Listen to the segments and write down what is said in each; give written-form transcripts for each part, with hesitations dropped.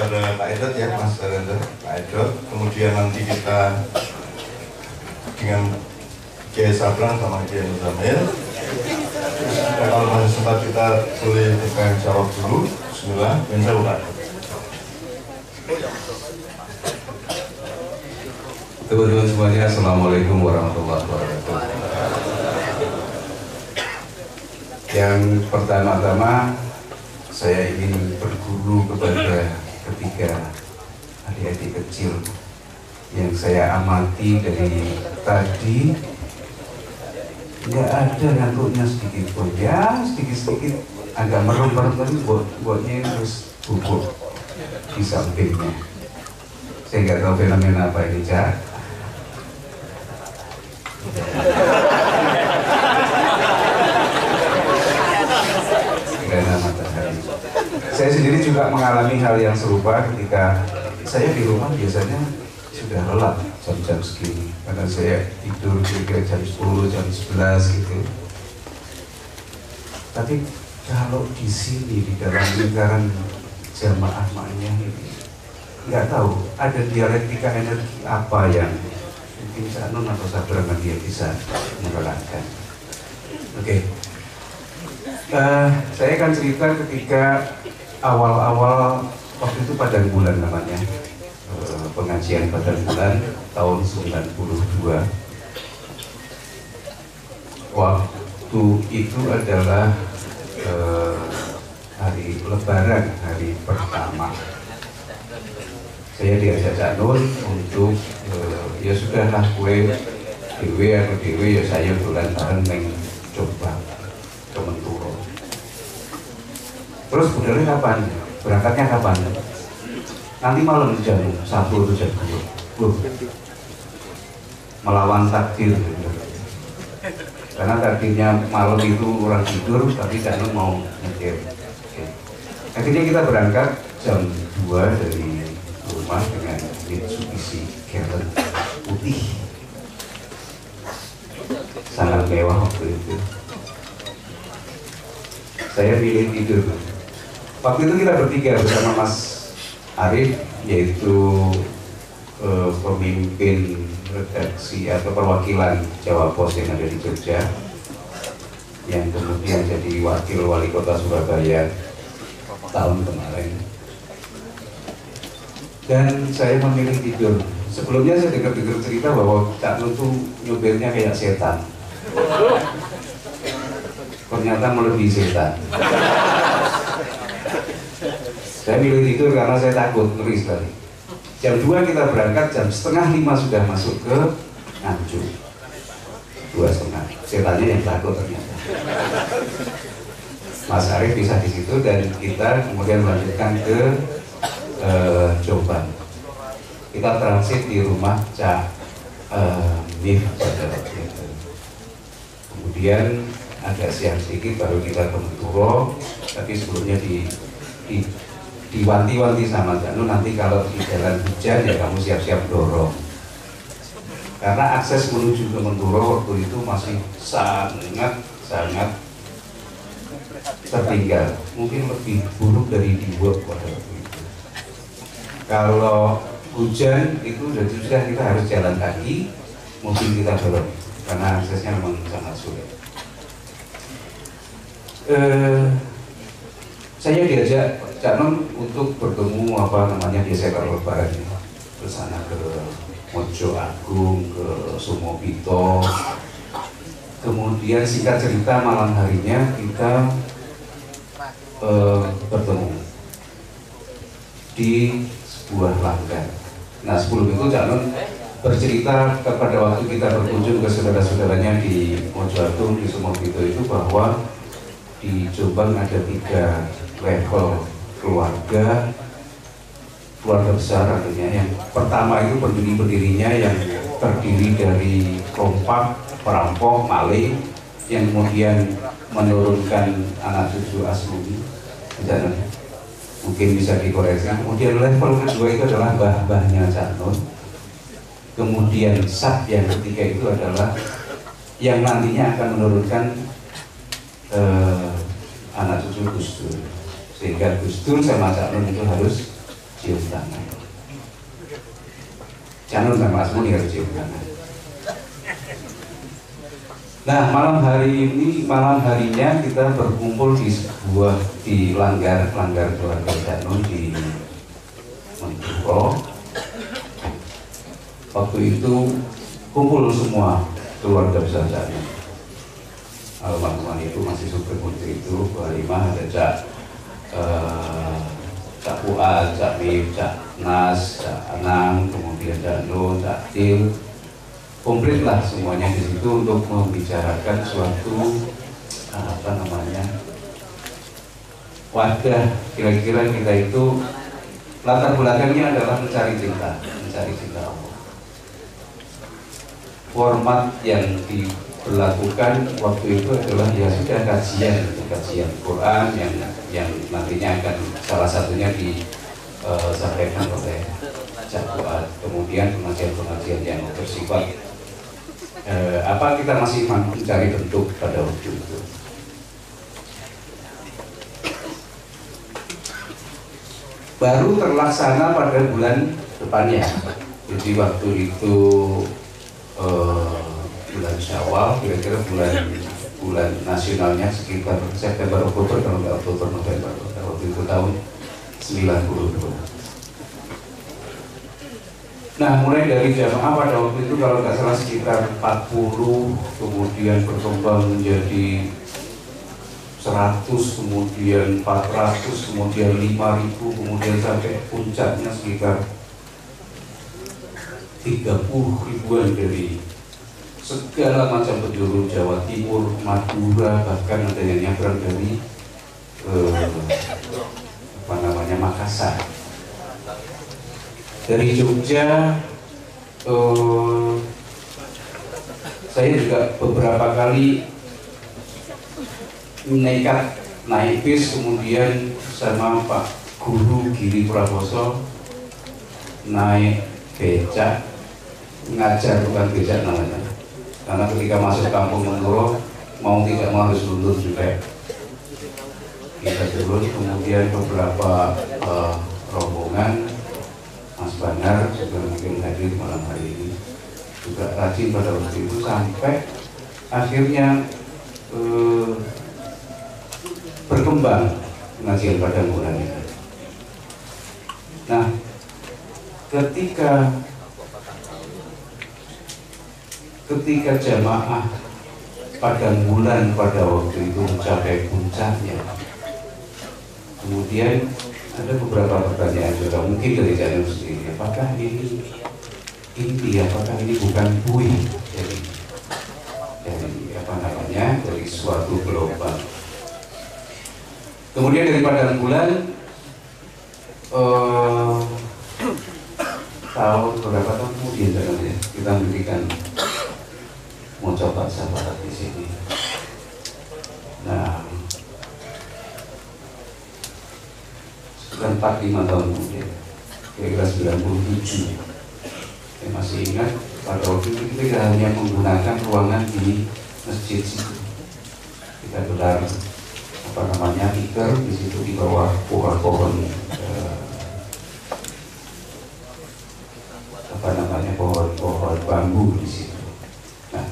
kepada Pak Edot ya, Mas Arenda, Pak Edot. Kemudian nanti kita dengan Kiai Sablang sama Kiai Muzamil. Kalau masih sempat kita boleh buka jawab dulu. Bismillah, insyaallah. Teman-teman semuanya, Assalamualaikum warahmatullahi wabarakatuh. Yang pertama-tama saya ingin berguru kepada ketiga adik-adik kecil yang saya amati dari tadi. Nggak ada ngantuknya sedikit pun, ya sedikit-sedikit agak merem-merem buatnya terus bubuk di sampingnya. Saya nggak tahu fenomena apa ini, Cak. Gerhana matahari. Saya sendiri juga mengalami hal yang serupa ketika saya di rumah biasanya sudah lelap jam-jam segini karena saya tidur kira-kira jam 10, jam 11 gitu. Tapi kalau di sini di dalam lingkaran jamaah maknya ini nggak tahu ada dialektika energi apa yang mungkin Sanun atau Sabrangan dia bisa menerangkan. Oke. Saya akan cerita ketika awal-awal waktu itu pada bulan namanya pengajian pada bulan tahun 92. Waktu itu adalah hari Lebaran, hari pertama. Saya diajak Cak Nun untuk ya sudahlah kue dewe atau dewe ya saya bulan bareng mencoba ke Menturo. Terus budalnya kapan? Berangkatnya kapan? Nanti malam jam 1 atau jam 2. Melawan takdir. Karena takdirnya malam itu orang tidur, tapi Cak Nun mau nyetir. Akhirnya kita berangkat jam 2 dari rumah dengan Mitsubishi Galant putih. Sangat mewah waktu itu. Saya pilih tidur. Waktu itu kita bertiga bersama Mas Arif, yaitu pemimpin redaksi atau perwakilan Jawa Pos yang ada di Jogja, yang kemudian jadi wakil wali kota Surabaya tahun kemarin. Dan saya memilih tidur. Sebelumnya saya dengar-dengar cerita bahwa Cak Nun tuh nyopirnya kayak setan. Ternyata melebihi setan. Saya milih tidur karena saya takut, ngeri sekali. Jam 2 kita berangkat, jam setengah 5 sudah masuk ke Nganjuk. 2:30. Setannya yang takut ternyata. Mas Arif bisa di situ dan kita kemudian melanjutkan ke Jombang. Kita transit di rumah Cak Mif pada waktu itu. Kemudian agak siang sedikit baru kita ke Menturo, tapi sebelumnya diwanti-wanti sama Cak Nun, nanti kalau di jalan hujan ya kamu siap-siap dorong. Karena akses menuju ke Menturo waktu itu masih sangat tertinggal, mungkin lebih buruk dari di Wok pada waktu itu. Kalau hujan itu sudah kita harus jalan kaki, mobil kita dorong karena aksesnya memang sangat sulit. Saya diajak Cak Nun untuk bertemu biasa kalau Lebaran ke sana, ke Mojo Agung, ke Sumobito. Kemudian singkat cerita malam harinya kita bertemu di sebuah langgar. Nah sebelum itu Cak Nun bercerita kepada waktu kita berkunjung ke saudara-saudaranya di Mojo Agung, di Sumobito itu bahwa di Jombang ada 3 level keluarga besar artinya. Yang pertama itu pendiri-pendirinya yang terdiri dari perompak, perampok, maling, yang kemudian menurunkan anak cucu asuh. Dan mungkin bisa dikoreksi. Kemudian level kedua itu adalah mbah-mbahnya Cak Nun. Kemudian sab yang ketiga itu adalah yang nantinya akan menurunkan anak cucu Gus Dur. Sehingga Gus Dur sama Cak Nun itu harus cium tangan. Jangan sama Mas Muni harus cium tangan. Nah, malam harinya kita berkumpul di langgar keluarga Danun di Menduro. Waktu itu kumpul semua keluarga besar Danun. Almarhum itu masih supir menteri itu, Bu Halimah, ada Cak Fuad, Cak Mif, Cak Nas, Cak Anang, kemudian Cak Nur, Cak Til. Komplit lah semuanya di situ untuk membicarakan suatu wadah. Kira-kira kita itu latar belakangnya adalah mencari cinta Allah. Format yang diberlakukan waktu itu adalah ya sudah kajian Quran yang nantinya akan salah satunya disampaikan oleh Cak Fuad. Kemudian pengajian yang bersifat kita masih mencari bentuk pada waktu itu. Baru terlaksana pada bulan depannya. Jadi waktu itu bulan Syawal, kira-kira bulan nasionalnya sekitar September Oktober, kalau nggak Oktober November, waktu itu tahun 92. Nah, mulai dari jamaah pada waktu itu kalau nggak salah sekitar 40, kemudian berkembang menjadi 100, kemudian 400, kemudian 5.000, kemudian sampai puncaknya sekitar 30.000-an dari segala macam penjuru Jawa Timur, Madura, bahkan ada yang nyebrang dari Makassar. Dari Jogja, saya juga beberapa kali nekat naik bis, kemudian sama Pak Guru Giri Praboso naik becak, ngajar, bukan becak namanya, karena ketika masuk kampung Menduro mau tidak mau harus luntur juga. Kita turun, kemudian beberapa rombongan, Mas Banar juga mungkin hadir malam hari ini, juga rajin pada waktu itu sampai akhirnya berkembang pengajian pada bulan ini. Nah, ketika jamaah pada bulan pada waktu itu mencapai puncaknya, kemudian ada beberapa pertanyaan juga mungkin dari Janur sendiri, apakah ini inti, apakah ini bukan buih dari dari suatu gelombang. Kemudian dari padang bulan beberapa tahun kemudian kita memberikan mau coba sahabat di sini. Nah, 4-5 tahun kemudian, kira-kira 97, saya masih ingat pada waktu itu kita hanya menggunakan ruangan di masjid situ. Kita gelar tikar di situ di bawah pohon-pohon pohon bambu di situ. Nah,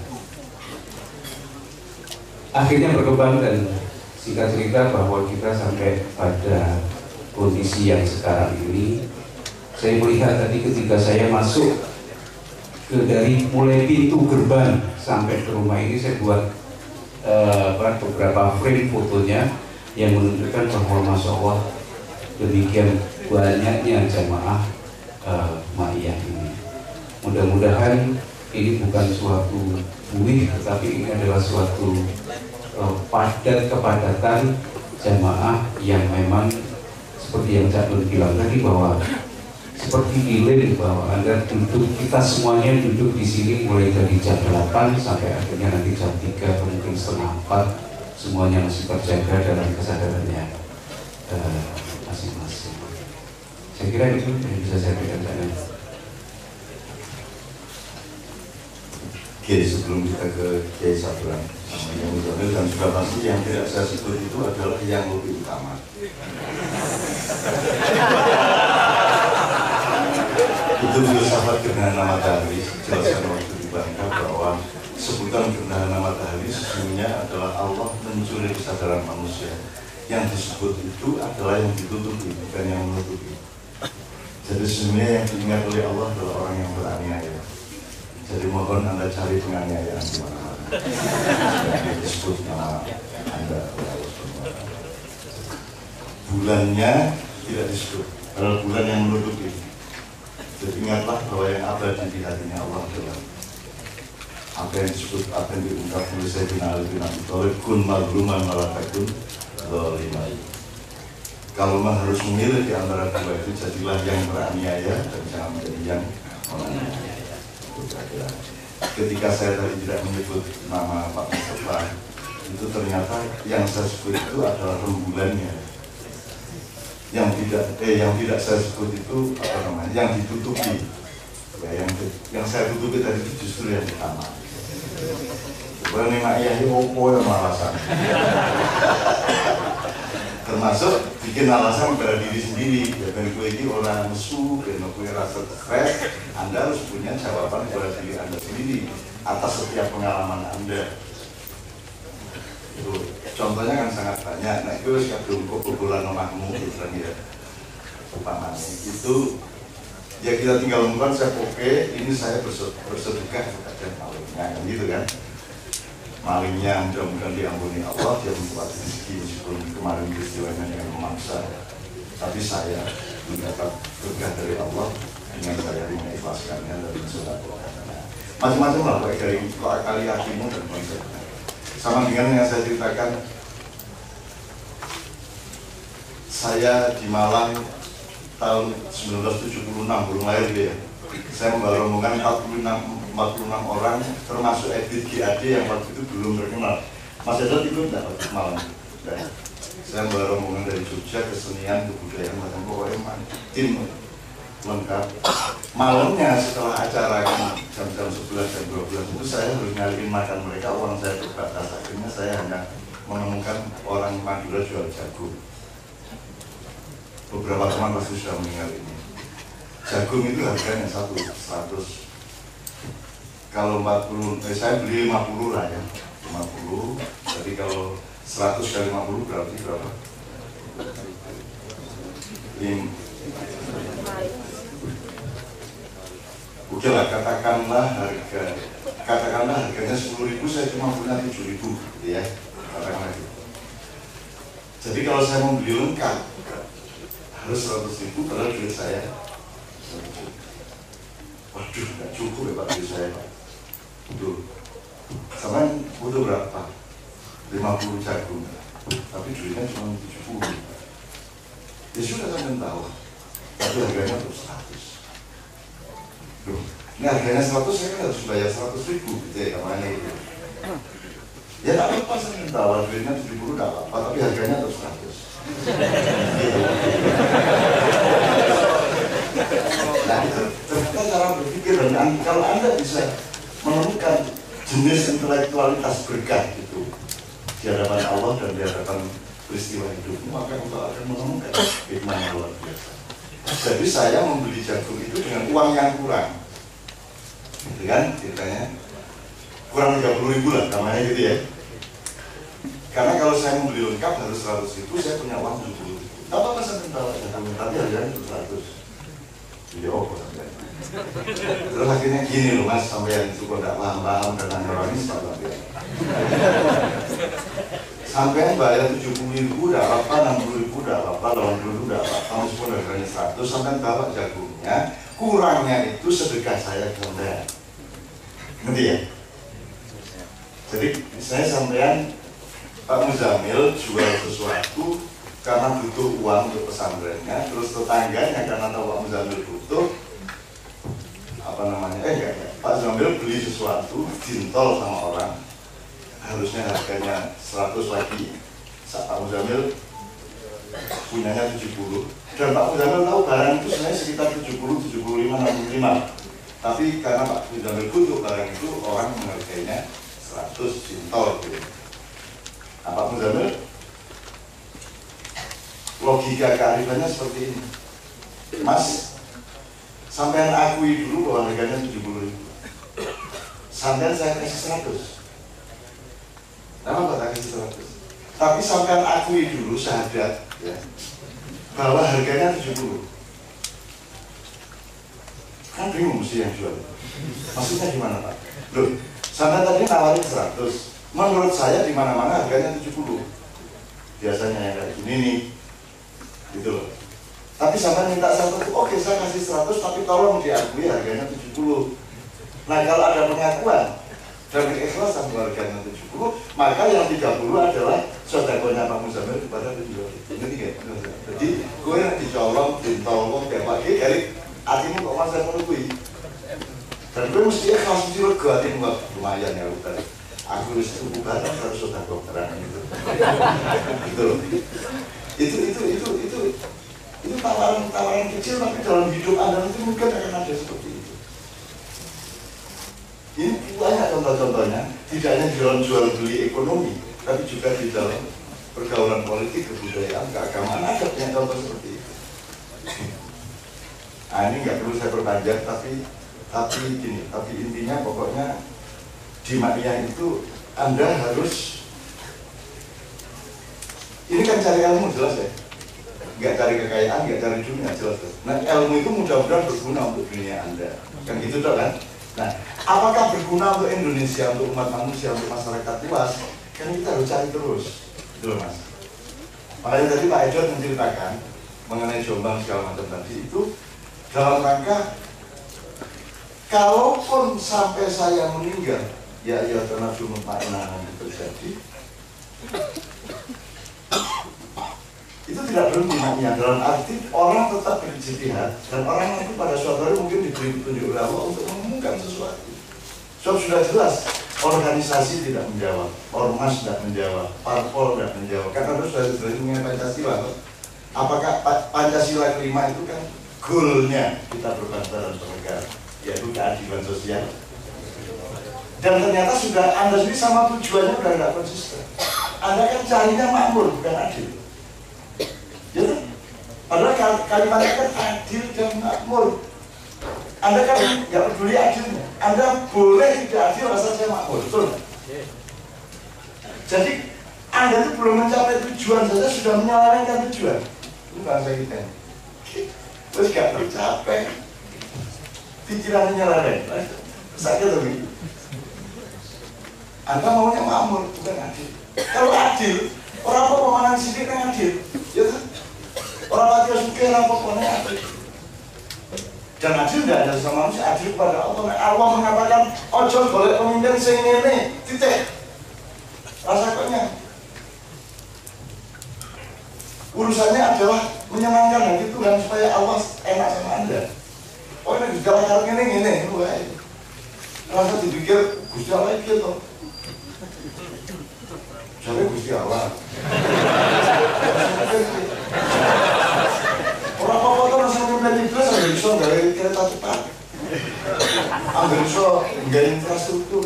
akhirnya berkembang dan singkat cerita bahwa kita sampai pada kondisi yang sekarang ini. Saya melihat tadi ketika saya masuk dari mulai pintu gerbang sampai ke rumah ini, saya buat beberapa frame fotonya yang menunjukkan bahwa Masya Allah demikian banyaknya jamaah Ma'iyah ini. Mudah-mudahan ini bukan suatu buih, tetapi ini adalah suatu kepadatan jamaah yang memang seperti yang Cak Nur bilang tadi, bahwa seperti dilem, bahwa Anda duduk, kita semuanya duduk di sini mulai dari jam 8 sampai akhirnya nanti jam 3 atau mungkin setengah 4, semuanya masih terjaga dalam kesadarannya masing-masing. Saya kira itu yang bisa saya berikan. Oke, sebelum kita ke Kiai Sabran yang Muzamil, dan sudah pasti yang tidak saya sebut itu adalah yang lebih utama. Untuk filsafat gerhana matahari, jelaskan waktu di Bangka bahwa sebutan gerhana matahari sesungguhnya adalah Allah mencuri kesadaran manusia. Yang disebut itu adalah yang ditutupi, bukan yang menutupi. Jadi sebenarnya yang diingat oleh Allah adalah orang yang beraniaya. Jadi mohon Anda cari penganiayaan di mana-mana. Disebut nama Anda oleh Allah SWT. Bulannya tidak disebut, adalah bulan yang menutupi. Jadi ingatlah bahwa yang abadi di hatinya Allah adalah apa yang disebut, apa yang diungkap oleh Sayyidina Ali bin Abi Thalib, kun mazluman malatakun dzaliman. Kalau mah harus memilih di antara dua itu, jadilah yang beraniaya dan jangan menjadi yang menganiaya. Ketika saya tadi tidak menyebut nama Pak Mustafa, itu ternyata yang saya sebut itu adalah rembulannya. Yang tidak saya sebut itu apa namanya? Yang ditutupi. Ya, yang saya tutupi tadi itu justru yang utama. Bukan mak iya opo yang alasan. Termasuk bikin alasan pada diri sendiri. Ya kan gue ini orang musuh, dan gue rasa stres. Anda harus punya jawaban pada diri Anda sendiri atas setiap pengalaman Anda. Itu contohnya kan sangat banyak. Nah itu kadung kebobolan omahmu gitu kan ya. Umpamanya itu ya kita tinggal ngomong saya oke, ini saya bersedekah kepada malingnya kan gitu kan. Malingnya mudah-mudahan diampuni Allah, dia membuat rezeki meskipun kemarin peristiwanya dengan memaksa, tapi saya mendapat berkah dari Allah dengan saya mengikhlaskannya dan mensedekahkannya. Macam-macam lah baik dari kali hatimu dan konsepnya. Sama dengan yang saya ceritakan, saya di Malang tahun 1976 belum lahir dia. Saya membawa rombongan 46 orang, termasuk Edit GAD yang waktu itu belum terkenal. Mas Edot itu tidak waktu Malang. Saya membawa rombongan dari Jogja, kesenian, kebudayaan, macam pokoknya tim lengkap. Malamnya setelah acara jam-jam 11 dan 12 itu saya harus nyariin makan mereka, uang saya terbatas. Akhirnya saya hanya menemukan orang Madura jual jagung. Beberapa teman pasti sudah mendengar ini. Jagung itu harganya 100. Kalau 40, saya beli 50 lah ya, 50. Jadi kalau 100 kali 50 berarti berapa? Oke lah, katakanlah harganya 10.000, saya cuma punya 7.000, gitu ya, katakanlah gitu. Jadi kalau saya mau beli lengkap harus 100.000, padahal duit saya 1 juta. Waduh, nggak cukup ya Pak duit saya Pak. Betul. Sama butuh berapa? 50 jagung, tapi duitnya cuma 70. Ya sudah kan tahu, tapi harganya terus 100. Loh, ini harganya 100, saya kan harus bayar 100.000 gitu ya, namanya itu. Ya tak apa-apa, saya minta duitnya 70 tak apa-apa, tapi harganya terus 100. Gitu. Nah itu ternyata cara berpikir, dan kalau Anda bisa menemukan jenis intelektualitas berkah itu di hadapan Allah dan di hadapan peristiwa hidupmu, maka engkau akan menemukan hikmah yang luar biasa. Jadi saya membeli jagung itu dengan uang yang kurang, gitu kan ceritanya, kurang 30.000 lah namanya gitu ya. Karena kalau saya membeli lengkap harus 100.000, saya punya uang 70.000. Tak apa-apa saya minta jagung, tapi harganya 100. Jadi sampai. Terus akhirnya gini loh Mas, sampai yang itu kok tidak paham tentang orang ini sampai bayar 70.000 udah apa, 60.000 udah apa, 80.000 udah apa, meskipun harganya 100, sampai bawa jagungnya, kurangnya itu sedekah saya ke Anda. Ngerti ya? Jadi saya sampean Pak Muzamil jual sesuatu karena butuh uang untuk pesantrennya, terus tetangganya karena tahu Pak Muzamil butuh Pak Muzamil beli sesuatu dintol sama orang, harusnya harganya 100 lagi, Pak Muzamil punyanya 70, dan Pak Muzamil tahu barang itu sebenarnya sekitar 70, 75, 65, tapi karena Pak Muzamil butuh barang itu, orang menghargainya 100 dintol gitu. Nah, Pak Muzamil logika kearifannya seperti ini, Mas, Sampean akui dulu bahwa harganya 70.000. Sampean saya kasih 100. Kenapa tak kasih 100? Tapi sampean akui dulu syahadat ya, bahwa harganya 70. Kan bingung mesti yang jual. Maksudnya gimana Pak? Loh, sampean tadi nawarin 100. Menurut saya di mana-mana harganya 70. Biasanya yang kayak gini nih. Gitu loh. Tapi sampai minta 100, oke saya kasih 100 tapi tolong diakui harganya 70. Nah kalau ada pengakuan dan keikhlasan harganya 70, maka yang 30 adalah sodakonya Pak Muzamil kepada penjual. Ini tiga. Jadi gue yang dicolong, ditolong, kayak pakai dari hatimu kok mas saya menunggui. Dan gue mesti ikhlas mesti lega hatimu kok lumayan ya udah. Aku harus tubuh barang harus sodako terang gitu. Gitu. Itu tawaran kecil tapi dalam hidup Anda itu mungkin akan ada seperti itu. Ini banyak contoh-contohnya, tidak hanya di dalam jual beli ekonomi, tapi juga di dalam pergaulan politik, kebudayaan, keagamaan ada banyak contoh seperti itu. Nah ini nggak perlu saya perpanjang, tapi intinya pokoknya di Makiyah itu Anda harus, ini kan cari ilmu jelas ya. Nggak cari kekayaan, nggak cari dunia, jelas. Nah ilmu itu mudah-mudahan berguna untuk dunia Anda, kan gitu dong kan? Nah, apakah berguna untuk Indonesia, untuk umat manusia, untuk masyarakat luas? Kan kita harus cari terus, gitu loh mas. Makanya tadi Pak Edward menceritakan mengenai Jombang segala macam tadi itu dalam rangka kalaupun sampai saya meninggal, ya karena jumlah makna itu terjadi. Itu tidak berhenti maknanya, dalam arti orang tetap berijtihad dan orang itu pada suatu hari mungkin diberi petunjuk oleh Allah untuk mengumumkan sesuatu. Sebab sudah jelas organisasi tidak menjawab, ormas tidak menjawab, parpol tidak menjawab. Karena sudah mengenai Pancasila. Apakah Pancasila kelima itu kan goalnya kita berbangsa dan bernegara, yaitu keadilan sosial. Dan ternyata sudah Anda sendiri sama tujuannya sudah tidak konsisten. Anda kan carinya makmur bukan adil. Ya, padahal kalimatnya kan adil dan makmur. Anda kan nggak peduli adilnya. Anda boleh tidak adil asal saya makmur, betul nggak? Jadi Anda itu belum mencapai tujuan saja sudah menyelewengkan tujuan. Itu bahasa kita. Terus nggak tercapai, pikirannya nyeleweng. Sakit tuh gitu. Anda maunya makmur bukan adil. Kalau adil, orang apa pemanang sidik kan adil, ya kan? Orang mati suka apa pokoknya adil. Dan adil tidak ada sama manusia, adil kepada Allah. Allah mengatakan, ojo boleh pemimpin sing ngene, titik. Rasakannya. Urusannya adalah menyenangkan hati Tuhan supaya Allah enak sama Anda. Oh ini kalau ngene, rasa dipikir Gusti Allah gitu. Jadi Gusti Allah. Orang apa tuh rasa nyumbang iblis ambil bisa dari kereta cepat, ambil bisa nggak infrastruktur,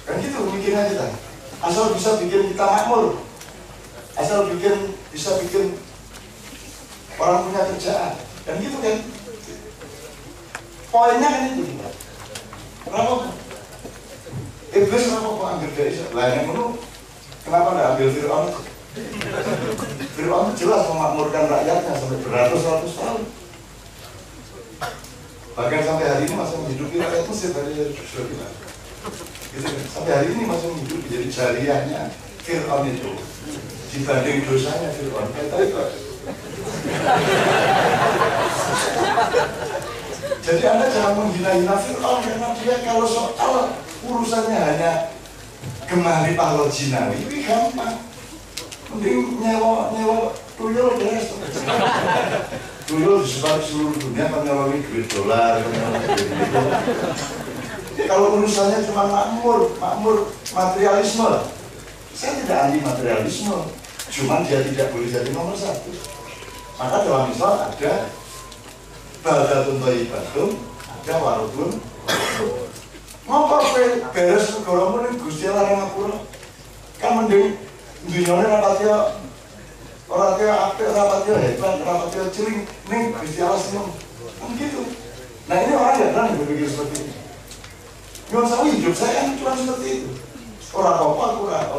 kan gitu mikirnya kita. Asal bisa bikin kita makmur, asal bisa bikin orang punya kerjaan, kan gitu kan? Poinnya kan itu. Kenapa? Iblis kenapa kok ambil dari lainnya dulu? Kenapa nggak ambil Fir'aun? Fir'aun jelas memakmurkan rakyatnya sampai beratus-ratus tahun. Bahkan sampai hari ini masih menghidupi rakyat Mesir tadi sudah bilang. Gitu kan? Sampai hari ini masih menghidupi, jadi jariahnya Fir'aun itu dibanding dosanya Fir'aun kita itu. Jadi Anda jangan menghina-hina Fir'aun karena dia kalau soal urusannya hanya gemari pahlawan jinawi, itu gampang. Mending nyewa tuyul beres. Tuyul disebar di seluruh dunia menyolongi duit dolar, kalau urusannya cuma makmur materialisme, saya tidak anti materialisme, cuma dia tidak boleh jadi nomor satu. Maka dalam Islam ada baldatun thayyibatun, ada warudun. Ngapa beres negaramu ning Gusti Allah ngapura? Kan mending dunyane rapatnya apik, rapatnya hebat, rapatnya ciling ning Gusti Allah seneng. Kan gitu. Nah ini orang nggak berani berpikir seperti ini. Nyuwun sewu hidup saya kan cuma seperti itu. Orang apa-apa,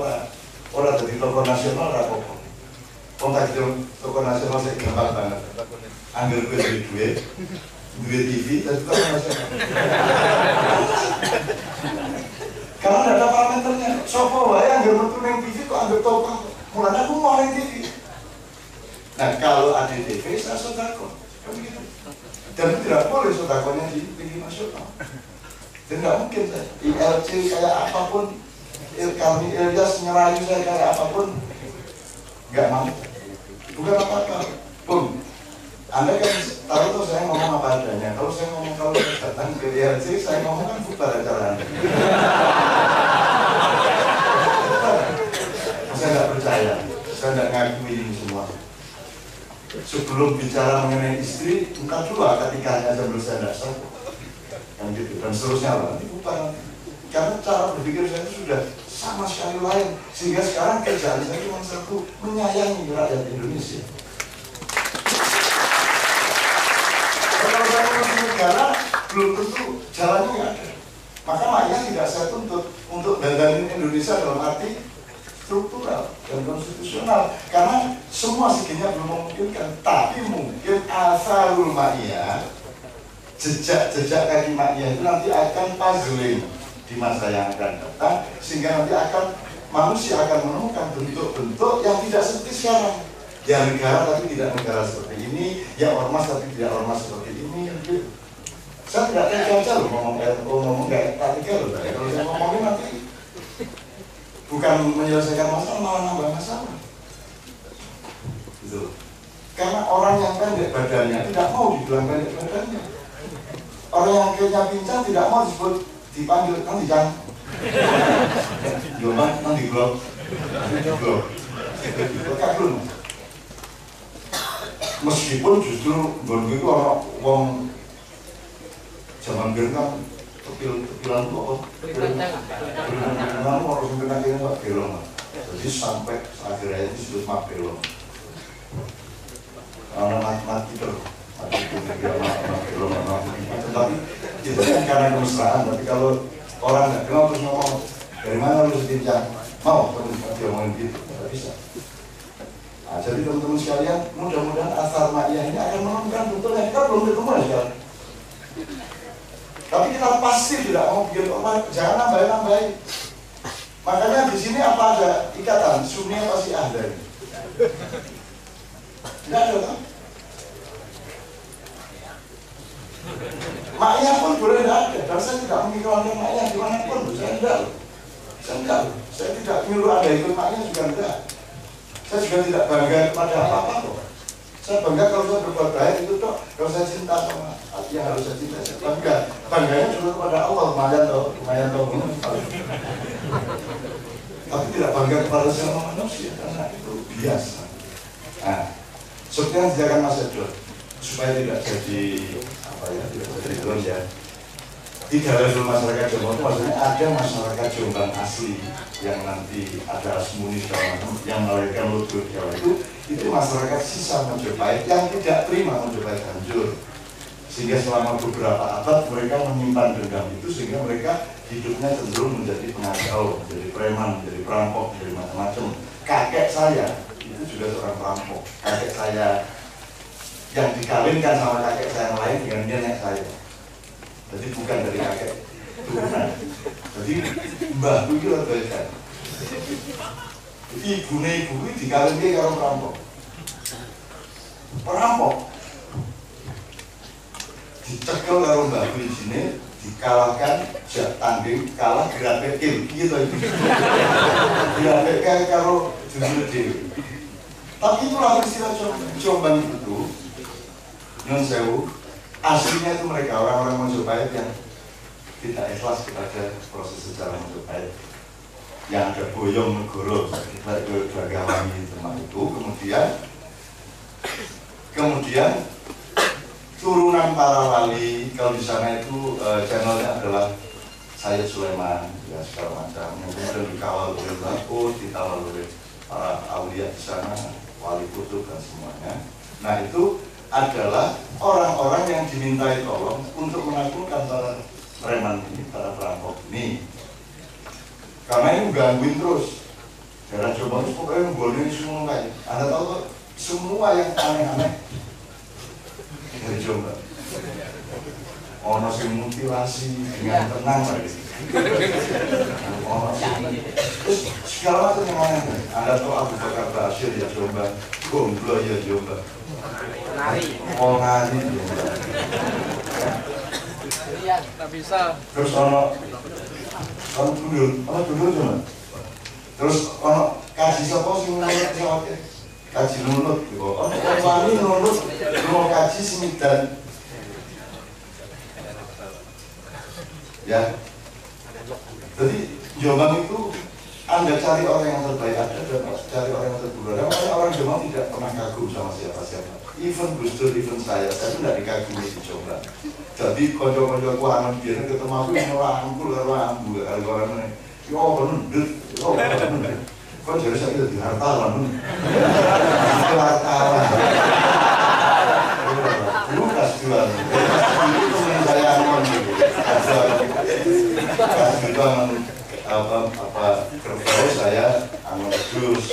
orang jadi tokoh nasional, orang apa-apa. Kontak tokoh nasional saya gampang banget. Angger gue dari duit TV, dan tokoh nasional. Karena tidak ada parameternya. Sopo wae angger metu nang TV kok angger tokoh. Mulanya aku mau nang TV. Nah kalau ada TV saya sodako, kan begitu. Dan tidak boleh sodakonya di TV nasional. Dan nggak mungkin saya ILC kayak apapun, kami Ilyas nyerahin saya kayak apapun, nggak mau. Bukan apa-apa. Bung, Anda kan tahu tuh saya ngomong apa adanya. Kalau saya ngomong kalau datang ke ILC, saya ngomong kan bubar acara Anda. Saya nggak percaya, saya nggak ngakui ini semua. Sebelum bicara mengenai istri, entah dulu akad nikahnya aja menurut saya nggak sah, yang gitu dan seterusnya lah. Nanti bukan, karena cara berpikir saya itu sudah sama sekali lain, sehingga sekarang kerjaan saya cuma satu, menyayangi rakyat Indonesia. Kalau saya ngurus negara, belum tentu jalannya nggak ada. Maka makanya tidak saya tuntut untuk dandanin Indonesia dalam arti struktural dan konstitusional, karena semua seginya belum memungkinkan. Tapi mungkin asarul ma'iyah, jejak kaki ma'iyah itu nanti akan puzzling di masa yang akan datang, sehingga nanti manusia akan menemukan bentuk-bentuk yang tidak seperti sekarang. Ya negara tapi tidak negara seperti ini, ya ormas tapi tidak ormas seperti ini. Gitu. Saya tidak tega loh ngomong kayak K3 loh. Kalau saya ngomongin nanti bukan menyelesaikan masalah, malah nambah masalah. Gitu. Karena orang yang pendek badannya tidak mau dibilang pendek badannya. Orang yang kayaknya pincang tidak mau disebut dipanggil nanti jangan. Gimana nanti blok. Kagum. Meskipun justru gonku itu orang zaman dulu kan tepilan itu apa? Tepilan harus menggunakan ini Pak belong. Jadi sampai akhirnya itu disebut mak belong. Mati terus. Tapi itu kan karena kemesraan. Tapi kalau orang nggak kenal terus ngomong dari mana lu setiap mau terus ngomongin gitu, nggak bisa. Nah, jadi teman-teman sekalian, mudah-mudahan asar ma'iyah ini akan menemukan bentuknya. Kita belum ketemu sekarang. Tapi kita pasti tidak mau bikin orang, jangan nambahin. Makanya di sini apa ada ikatan, Sunni pasti ada. Tidak ada kan? Maknya pun boleh tidak ada, dan saya tidak mengikirkan maknya dimanapun, saya tidak. Saya tidak menyuruh ada ikut maknya juga tidak. Saya juga tidak bangga pada apa-apa kok. Saya bangga kalau saya berbuat baik itu toh, kalau saya cinta sama yang harus saya cinta, saya bangga. Bangganya juga kepada Allah, lumayan toh. Tapi tidak bangga kepada semua manusia, karena itu biasa. Nah, seperti yang disediakan Mas Edward, supaya tidak jadi tidak jadi drone ya. Tidak level masyarakat Jombang itu maksudnya ada masyarakat Jombang asli yang nanti ada asmuni segala macam yang melahirkan logo Jawa itu masyarakat sisa Mojopahit yang tidak terima Mojopahit hancur, sehingga selama beberapa abad mereka menyimpan dendam itu, sehingga mereka hidupnya cenderung menjadi pengacau, menjadi preman, menjadi perampok, menjadi macam-macam. Kakek saya itu juga seorang perampok. Kakek saya yang dikawinkan sama kakek saya yang lain dengan nenek saya. Jadi bukan dari kakek turunan. Jadi mbahku itu ada. Ibunya ibu itu dikawinkan karo perampok. Perampok dicekel karo mbahku di sini, dikalahkan tanding kalah grafik gitu itu. Grafik karo judul dewi. Tapi itulah peristiwa Jombang itu. Nyun sewu, aslinya itu mereka orang-orang Mojopahit yang tidak ikhlas kepada proses sejarah Mojopahit, yang ada boyong negoro, Bagawangi teman itu, kemudian turunan para wali. Kalau di sana itu channelnya adalah Sayyid Sulaiman, ya segala macam, yang kemudian dikawal oleh Bangkut, dikawal oleh para aulia di sana, wali kutub dan semuanya. Nah itu adalah orang-orang yang dimintai tolong untuk menakutkan para preman ini, para perampok ini. Karena ini gangguin terus. Daerah Jombang itu pokoknya boleh semua kayak. Anda tahu kok, semua yang aneh-aneh dari Jombang. Ono sing mutilasi dengan tenang lagi. Ono terus segala macam yang aneh. Anda tahu Abu Bakar Bashir ya Jombang, Gomblo ya Jombang. Oh ngari Jombang. Tak bisa. Terus ono dulu cuma. Terus ono kaji sapa sing nurut sawate? Kaji nurut gitu. Ono wani nurut mau kaji sing dan ya. Jadi Jombang itu Anda cari orang yang terbaik ada dan cari orang yang terburuk. Karena orang Jombang tidak pernah kagum sama siapa-siapa. Even Gus Dur, even saya tidak dikagumi di Jombang. Jadi konco-konco aku anak biar ketemu aku ngerangkul ngerangkul kalau orang ini, yo bener, yo bener. Kau jadi saya itu di hartawan, itu hartawan. Lu kasih jual, itu teman saya anon gitu. Kasih jual apa kerja saya anon terus.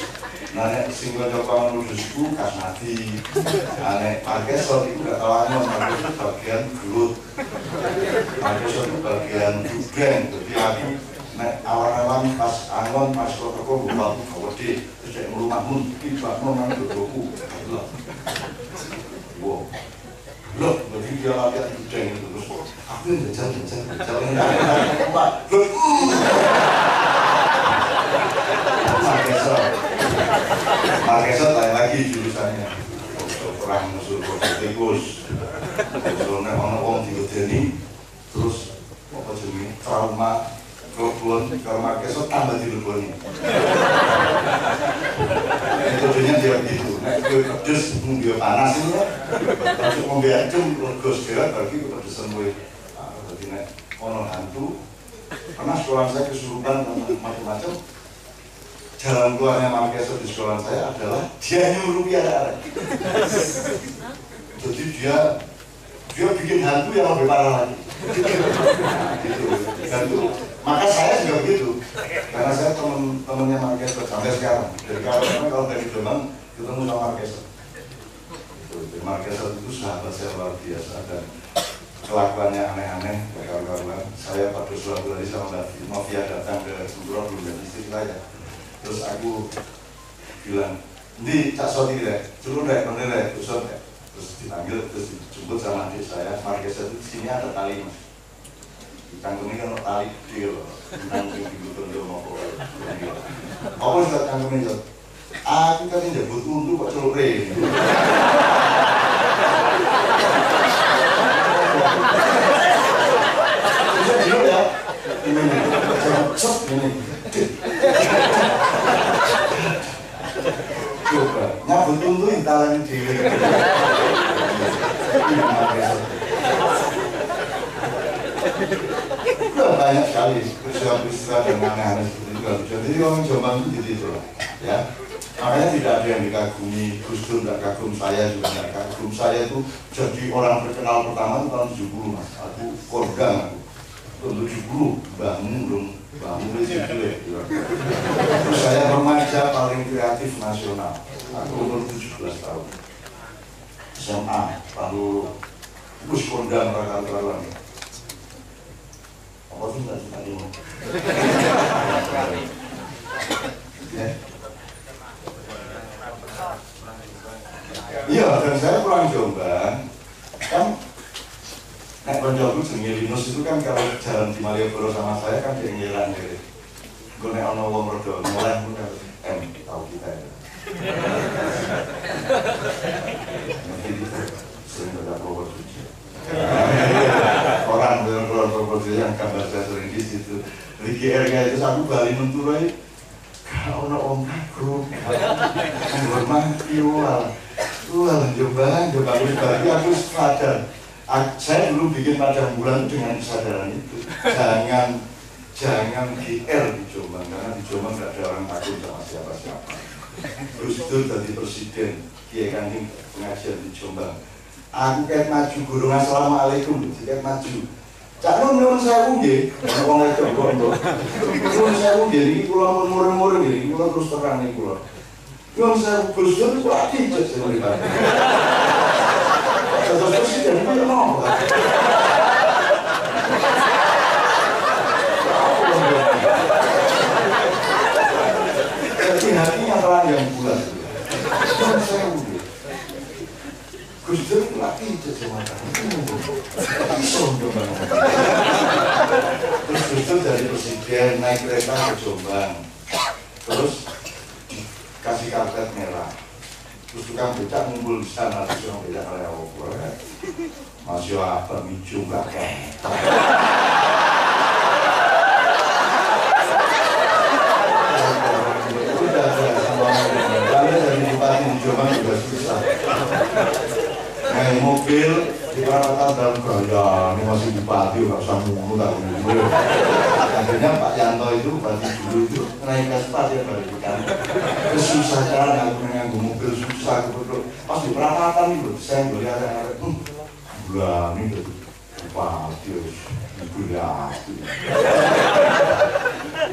Nek sing kocok nudusku kasnati. Nek markesor itu gak tahu anon, markesor bagian gelut. Markesor itu bagian jubeng. Jadi aku nek awan-awan pas angon pas kotoko buat gede terus saya merumahmun tiba nonang dodoku. Wow. Loh, jadi dia latihan jubeng itu terus aku yang jalan Markesor lain lagi jurusannya perang musuh politikus. Soalnya orang-orang digedeni terus apa jenis trauma kelebon kalau Markesor tambah dileboni. Metodenya dia begitu. Nek gue pedes dia panas ini ya. Terus membiar jam legos dia bagi kepedesan gue. Jadi nek ono hantu karena sekolah saya kesurupan dan macam-macam. Jalan keluarnya Markesor di sekolah saya adalah dia nyuruh biara. Jadi dia bikin hantu yang lebih parah lagi. Gitu. Hantu. Maka saya juga begitu. Karena saya temennya Markesor sampai sekarang. Dari kalau dari Jombang ketemu sama Markesor. Markesor itu sahabat saya luar biasa dan kelakuannya aneh-aneh. Kawan-kawan saya pada suatu hari sama Mbak Novia datang ke Sumberong belum dan istri saya. Terus aku bilang, "Ndi, Cak Soti rek, turun rek, bener rek, usut rek." Terus dipanggil, terus dijemput sama adik saya. Markesor itu di sini ada tali mas. Di kantong ini kan ada tali kecil loh. Kantong di gudang dia mau bawa. Apa sih kantong ini? Aku kan ini jemput untuk kok celur rek. Bisa dulu ya. Ini, ini. Coba, nyabut untuk intalan diri. Banyak sekali peristiwa-peristiwa yang aneh-aneh seperti itu. Jadi orang Jombang itu gitu loh, ya. Makanya tidak ada yang dikagumi. Gus Dur tidak kagum, saya juga tidak kagum. Saya itu jadi orang terkenal pertama itu tahun 70 mas. Aku kordang aku. Tahun 70, bangun terus saya remaja paling kreatif nasional. Aku umur 17 tahun. SMA, lalu Gus kondang raka-raka. Apa sih nggak suka ini? Iya, dan saya pulang Jombang kan. Nek koncoku jenenge Linus itu kan kalau jalan di Malioboro sama saya kan dia ngilang gitu. Gue nek ono wong rada mulai tahu kita ya. Nanti sering ada properti. Orang dengan properti yang kabar saya sering di situ. Di GR itu aku bali menturai. Kalau ono om aku, menghormati wah Jombang bagi aku sadar. Saya dulu bikin padang bulan dengan kesadaran itu, jangan GR di Jombang karena di Jombang tidak ada orang takut sama siapa-siapa. Gus Dur jadi presiden, Kiai Kanjeng pengajian di Jombang. Aku ket maju gurung assalamualaikum, ket maju. Cak nyuwun sewu nggih, wong itu bondo. Nyuwun sewu nggih iki kula murung-murung nggih, kula terus terang iki kula. Nyuwun sewu Gus Dur kok ati cek sing iki. Terus presiden kok ono. Jadi hatinya telanjang bulan. Nyuwun sewu. Gus Dur lagi semua terus Gus Dur dari presiden naik kereta ke Jombang, terus dikasih karpet merah, terus tukang becak ngumpul di sana, terus tukang becak kayak masih apa hijau nggak kan? Udah sama kalian dari Bupati di Jombang juga susah. Naik mobil di perapatan dalam gaya, ini masih bupati, nggak usah mulu tak mulu. Akhirnya Pak Yanto itu bupati dulu itu naik Vespa dia balikan. Susah jalan, aku nganggo mobil susah, aku pas di perapatan itu saya melihat ada bulan ini bupati, ibu lihat.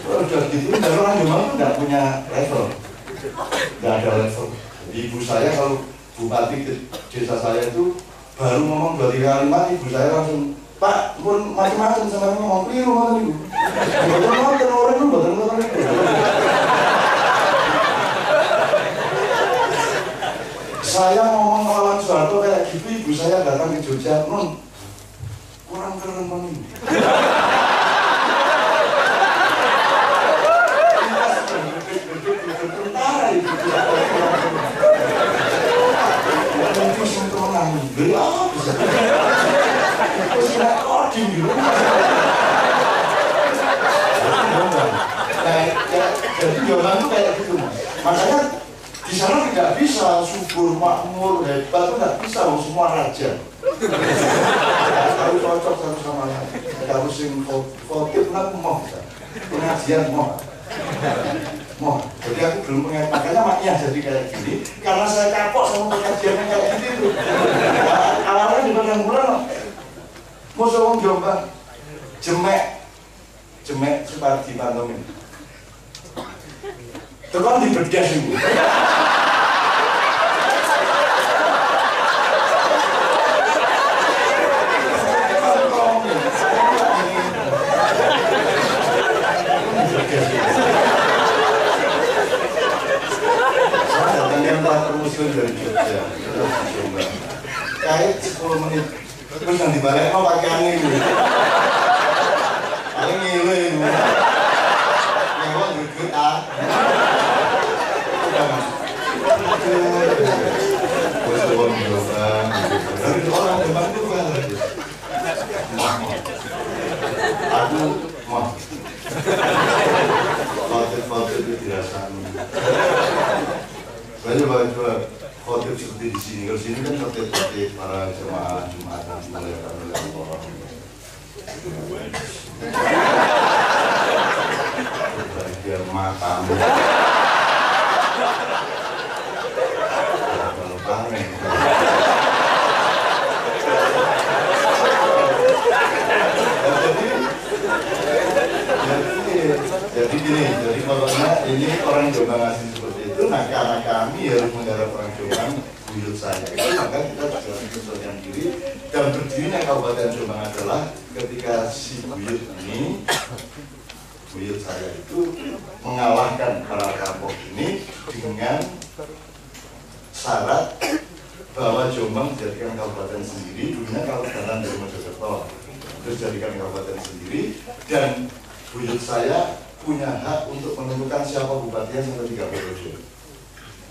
Udah gitu, dari orang Jombang nggak punya level, nggak ada level. Jadi ibu saya kalau bupati desa saya itu baru ngomong 2-3 kalimat, ibu saya langsung, Pak, pun macam-macam sama ngomong keliru kan ibu. Betul orang itu betul. Saya ngomong melawan Soeharto kayak gitu, ibu saya datang ke Jogja, non kurang keren banget ini. Jadi Jombang itu kayak gitu, makanya di sana tidak bisa subur, makmur, hebat itu tidak bisa, semua raja. Kalau cocok satu sama lain, kalau sing khotib aku mau, pengajian mau. Jadi aku belum mengerti, makanya maknya jadi kayak gini, karena saya kapok sama pengajian yang kayak gitu. Awalnya di bulan musuh wong Jombang, jemek seperti pantomin. Tekan di bedas ibu. Dari Jogja, kait 10 menit, terus yang dibalik mau pakai angin, paling ngilu ibu, nyawa gede terus orang Jombang, dari orang Jombang itu kan, aku mau, foto itu dirasani. Saya coba khotib seperti di sini. Kalau sini kan khotib para jemaah Jumat yang dimuliakan oleh Allah. Bahagia matamu. Kalau panen. Jadi gini, jadi pokoknya ini orang Jombang asli seperti itu, nah karena kami harus menggarap orang Jombang, buyut saya itu, maka kita juga menyesuaikan diri. Dan berdirinya Kabupaten Jombang adalah ketika si buyut ini, buyut saya itu mengalahkan para perampok ini dengan syarat bahwa Jombang dijadikan kabupaten sendiri, dulunya Kabupaten dari Mojokerto, terus jadikan kabupaten sendiri, dan buyut saya punya hak untuk menentukan siapa bupatinya sampai 3 periode.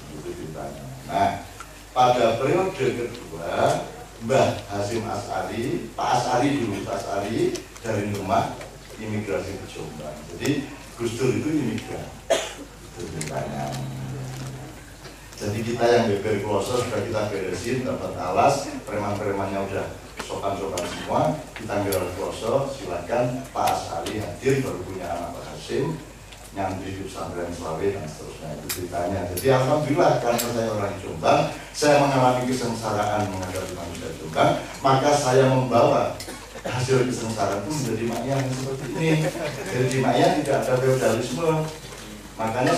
Itu ditanya. Nah, pada periode kedua, Mbah Hasyim Asy'ari, Pak Asy'ari dulu, Pak Asy'ari dari rumah imigrasi ke Jombang. Jadi Gus Dur itu imigran. Itu ditanya. Jadi kita yang beber kloso sudah kita beresin, dapat alas, preman-premannya udah sopan-sopan semua, ditanggil oleh kloso, silakan Pak Asy'ari hadir, baru punya anak Pak Hasyim, nyantri di pesantren Selawe dan seterusnya, itu ceritanya. Jadi alhamdulillah karena saya orang Jombang, saya mengalami kesengsaraan menghadapi manusia Jombang, maka saya membawa hasil kesengsaraan itu menjadi maknya yang seperti ini. Jadi maknya tidak ada feodalisme, makanya